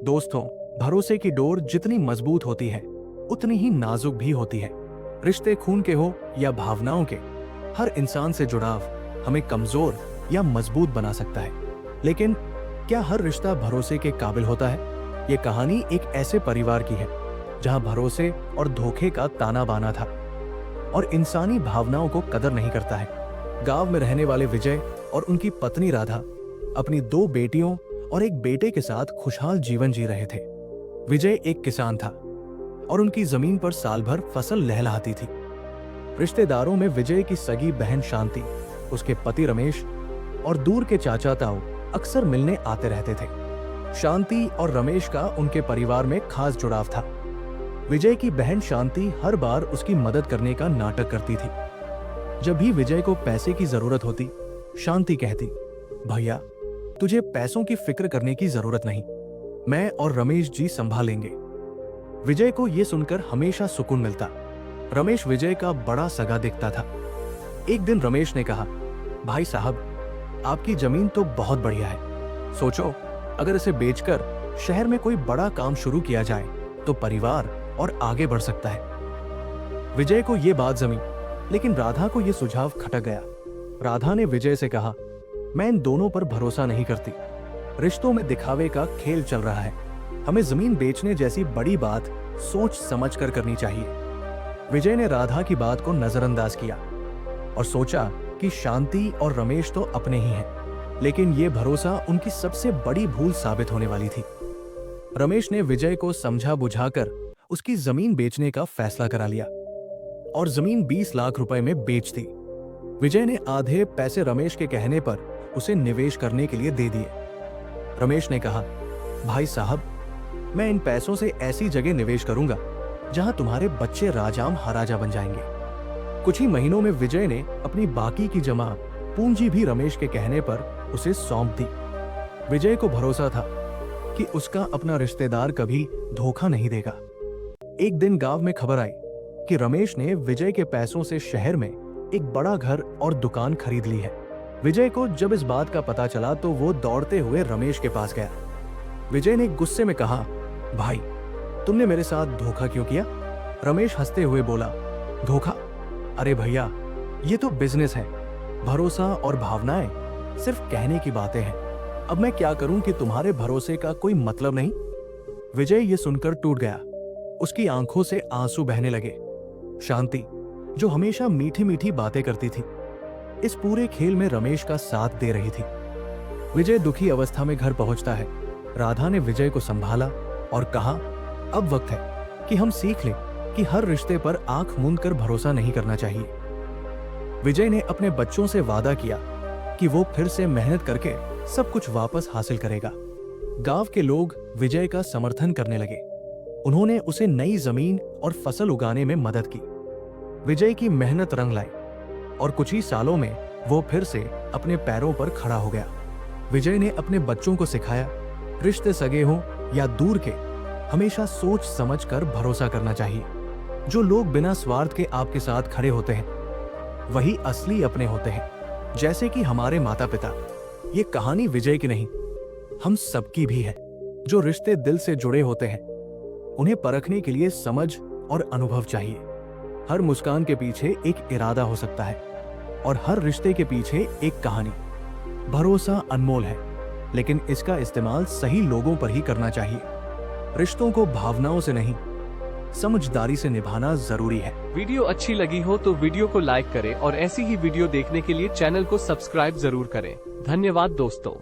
दोस्तों, भरोसे की डोर जितनी मजबूत होती है उतनी ही नाजुक भी होती है। रिश्ते खून के हो या भावनाओं के, हर इंसान से जुड़ाव हमें कमजोर या मजबूत बना सकता है। लेकिन क्या हर रिश्ता भरोसे के काबिल होता है? ये कहानी एक ऐसे परिवार की है जहां भरोसे और धोखे का ताना बाना था और इंसानी भावनाओं को कदर नहीं करता है। गांव में रहने वाले विजय और उनकी पत्नी राधा अपनी 2 बेटियों और एक बेटे के साथ खुशहाल जीवन जी रहे थे। विजय एक किसान था और उनकी जमीन पर साल भर फसल लहलहाती थी। रिश्तेदारों में विजय की सगी बहन शांति, उसके पति रमेश और दूर के चाचा ताऊ अक्सर मिलने आते रहते थे। शांति और रमेश का उनके परिवार में खास जुड़ाव था। विजय की बहन शांति हर बार उसकी मदद करने का नाटक करती थी। जब भी विजय को पैसे की जरूरत होती, शांति कहती, भैया तुझे पैसों की फिक्र करने की जरूरत नहीं, मैं और रमेश जी संभालेंगे। विजय को यह सुनकर हमेशा सुकून मिलता। रमेश विजय का बड़ा सगा दिखता था। एक दिन रमेश ने कहा, भाई साहब, आपकी जमीन तो बहुत बढ़िया है। सोचो, अगर इसे बेचकर शहर में कोई बड़ा काम शुरू किया जाए तो परिवार और आगे बढ़ सकता है। विजय को यह बात जमी, लेकिन राधा को यह सुझाव खटक गया। राधा ने विजय से कहा, मैं इन दोनों पर भरोसा नहीं करती। रिश्तों में दिखावे का खेल चल रहा है। हमें जमीन बेचने जैसी बड़ी बात सोच समझ कर करनी चाहिए। विजय ने राधा की बात को नजरअंदाज किया और सोचा कि शांति और रमेश तो अपने ही हैं, लेकिन यह भरोसा उनकी सबसे बड़ी भूल साबित होने वाली थी। रमेश ने विजय को समझा बुझाकर उसकी जमीन बेचने का फैसला करा लिया और जमीन 20 लाख रुपए में बेच दी। विजय ने आधे पैसे रमेश के कहने पर उसे निवेश करने के लिए दे दिए। रमेश ने कहा, भाई साहब, मैं इन पैसों से ऐसी जगह निवेश करूंगा जहां तुम्हारे बच्चे राजा महाराजा बन जाएंगे। कुछ ही महीनों में विजय ने अपनी बाकी की जमा पूंजी भी रमेश के कहने पर उसे सौंप दी। विजय को भरोसा था कि उसका अपना रिश्तेदार कभी धोखा नहीं देगा। एक दिन गांव में खबर आई कि रमेश ने विजय के पैसों से शहर में एक बड़ा घर और दुकान खरीद ली है। विजय को जब इस बात का पता चला तो वो दौड़ते हुए रमेश के पास गया। विजय ने गुस्से में कहा, भाई तुमने मेरे साथ धोखा क्यों किया? रमेश हंसते हुए बोला, धोखा? अरे भैया, ये तो बिजनेस है। भरोसा और भावनाएं सिर्फ कहने की बातें हैं। अब मैं क्या करूं कि तुम्हारे भरोसे का कोई मतलब नहीं? विजय ये सुनकर टूट गया। उसकी आंखों से आंसू बहने लगे। शांति, जो हमेशा मीठी मीठी बातें करती थी, इस पूरे खेल में रमेश का साथ दे रही थी। विजय दुखी अवस्था में घर पहुंचता है। राधा ने विजय को संभाला और कहा, अब वक्त है कि हम सीख लें कि हर रिश्ते पर आंख मूंद कर भरोसा नहीं करना चाहिए। विजय ने अपने बच्चों से वादा किया कि वो फिर से मेहनत करके सब कुछ वापस हासिल करेगा। गांव के लोग विजय का समर्थन करने लगे। उन्होंने उसे नई जमीन और फसल उगाने में मदद की। विजय की मेहनत रंग लाई और कुछ ही सालों में वो फिर से अपने पैरों पर खड़ा हो गया। विजय ने अपने बच्चों को सिखाया, रिश्ते सगे हों या दूर के, हमेशा सोच समझ कर भरोसा करना चाहिए। जो लोग बिना स्वार्थ के आपके साथ खड़े होते हैं वही असली अपने होते हैं। जैसे कि हमारे माता पिता। ये कहानी विजय की नहीं, हम सबकी भी है। जो रिश्ते दिल से जुड़े होते हैं उन्हें परखने के लिए समझ और अनुभव चाहिए। हर मुस्कान के पीछे एक इरादा हो सकता है और हर रिश्ते के पीछे एक कहानी। भरोसा अनमोल है, लेकिन इसका इस्तेमाल सही लोगों पर ही करना चाहिए। रिश्तों को भावनाओं से नहीं, समझदारी से निभाना जरूरी है। वीडियो अच्छी लगी हो तो वीडियो को लाइक करें और ऐसी ही वीडियो देखने के लिए चैनल को सब्सक्राइब जरूर करें। धन्यवाद दोस्तों।